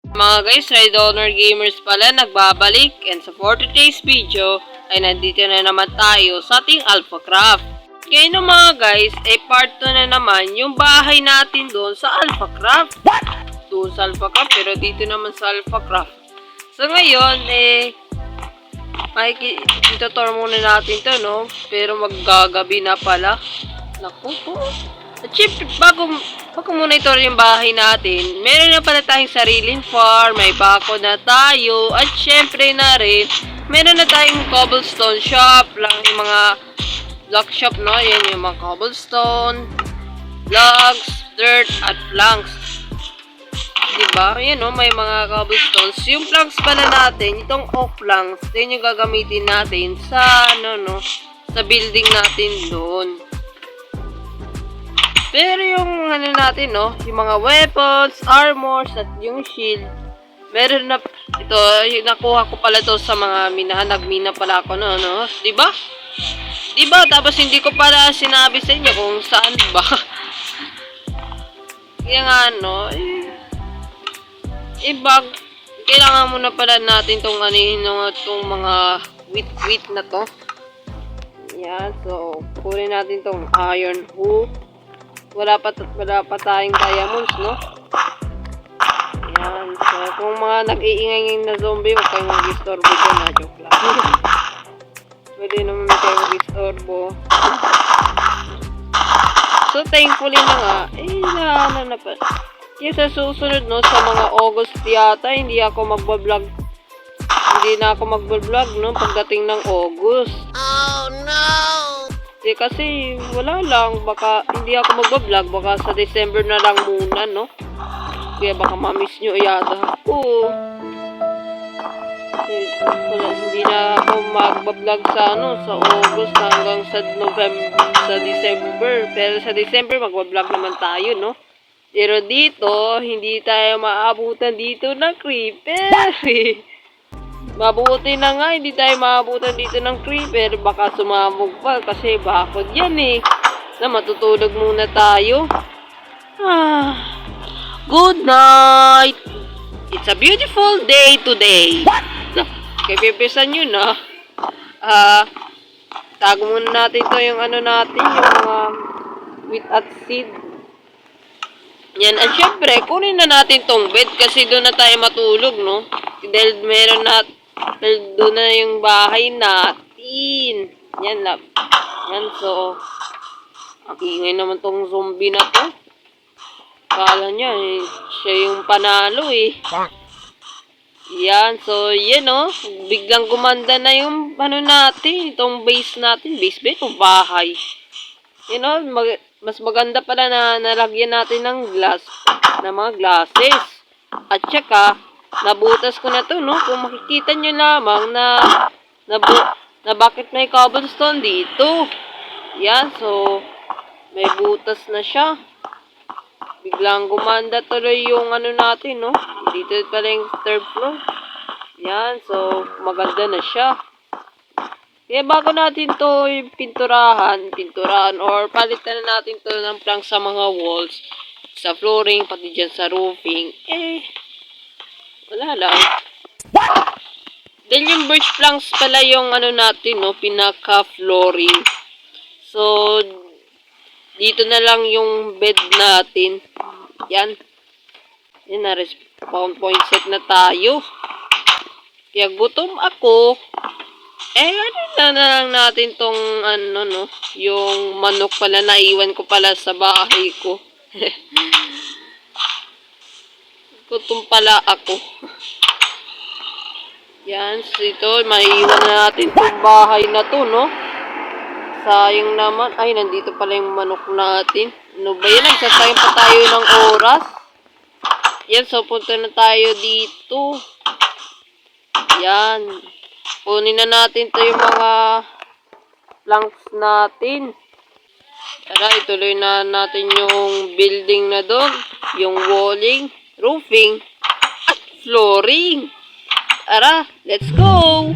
Mga guys, Red Honor Gamers pala nagbabalik, and sa for today's video ay nandito na naman tayo sa ating Alpha Craft. Kaya no mga guys, ay part 2 na naman yung bahay natin doon sa Alpha Craft. Doon sa Alpha Craft, pero dito naman sa Alpha Craft. So ngayon, itutor muna natin to, no? Pero maggagabi na pala. Naku po. At syempre, bago muna ito yung bahay natin, meron na pala tayong sariling farm, may bako na tayo, at syempre na rin, meron na tayong cobblestone shop, lang yung mga block shop, no? Yan yung mga cobblestone, logs, dirt, at planks. Diba? Yan, no? May mga cobblestones. Yung planks pala natin, itong oak planks, yun yung gagamitin natin sa, sa building natin doon. Pero yung natin, yung mga weapons, armors, at yung shield, meron na, ito, nakuha ko pala to sa mga minahan, nagmina pala ako, no? Diba? Diba? Tapos hindi ko pala sinabi sa inyo kung saan ba. Kaya nga, kailangan muna pala natin tong itong mga wheat na to. Yan, so, kunin natin tong iron hook. Wala pa tayong diamonds, no? Yan. So, kung mga nag-iingay na zombie, huwag kayong mag-istorbo dyan, ha? Joke lang. Pwede naman kayo mag-istorbo. So, thankfully na nga, na pa. Yung sa susunod, no, sa mga August yata, hindi na ako magbablog, no, pagdating ng August. Oh, no! Kasi wala lang, baka hindi ako magbablog, baka sa December na lang muna, no? Kaya baka ma-miss nyo yata ako. Hindi na ako magbablog sa August hanggang sa December. Pero sa December magbablog naman tayo, no? Pero dito, hindi tayo maabutan dito ng creeper. Mabuti na nga, hindi tayo maabutan dito ng creeper. Baka sumabog pa kasi bakod yan na matutulog muna tayo. Good night! It's a beautiful day today. Kaya pipisan nyo na. Tago muna natin to yung natin, yung mga wheat at seed. Yan, at syempre, kunin na natin tong bed kasi doon na tayo matulog, no? Dahil doon na yung bahay natin. Yan, so, ang ingay naman tong zombie na to. Kala niya, siya yung panalo, Yan, so, yan, biglang gumanda na yung, natin, itong base natin. Base ba ito? Bahay. Yan, mas maganda pala na nalagyan natin ng mga glasses. At saka, nabutas ko na to, no? Kung makikita nyo lamang na bakit may cobblestone dito. Yan, so, may butas na siya. Biglang gumanda tuloy yung natin, no? Dito pala yung third floor. Yan, so, maganda na siya. Kaya bago natin to pinturahan, or palitan na natin to ng plank sa mga walls, sa flooring, pati dyan sa roofing, wala lang. Then yung birch planks pala yung natin, pinaka-flooring. So, dito na lang yung bed natin. Yan. Yan na, respawn point set na tayo. Kaya gutom ako. Na lang natin tong, yung manok pala, naiwan ko pala sa bahay ko. Gutom pala ako. Yan, so ito, maiiwan na natin tong bahay na to, no? Sayang naman. Ay, nandito pala yung manok natin. Ano ba yan? Nagsasayang pa tayo ng oras. Yan, so punta na tayo dito. Yan. Kunin na natin to yung mga planks natin. Tara, ituloy na natin yung building na doon. Yung walling, roofing, at flooring. Tara, let's go!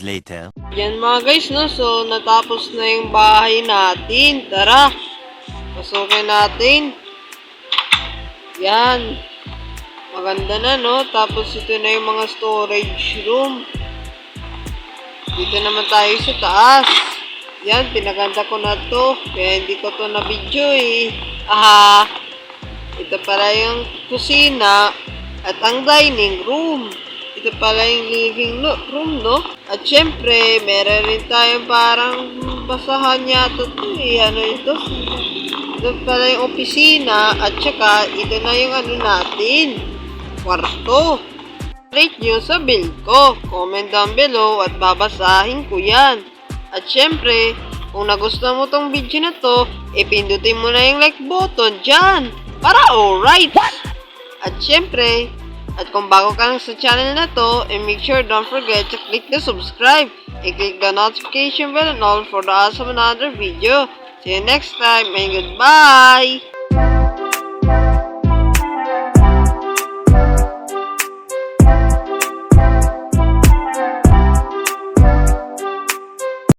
later. Yan mga guys, no? So, natapos na yung bahay natin. Tara, pasukin natin. Yan. Maganda na, no? Tapos ito na yung mga storage room. Dito naman tayo sa taas. Yan, pinaganda ko na to. Kaya hindi ko to na video eh. Aha. Ito pala yung kusina at ang dining room. Ito pala yung living room, no? At syempre, meron rin tayong parang basahan yata to eh. Ano ito? Ito pala yung opisina at saka ito na yung ano natin. Kwarto. Rate nyo sa bill ko. Comment down below at babasahin ko yan. At syempre, kung nagustuhan mo tong video na to, pindutin mo na yung like button dyan. Para alright! At syempre, at kung bago ka lang sa channel na to, make sure don't forget to click the subscribe and click the notification bell and all for the awesome another video. See you next time and goodbye!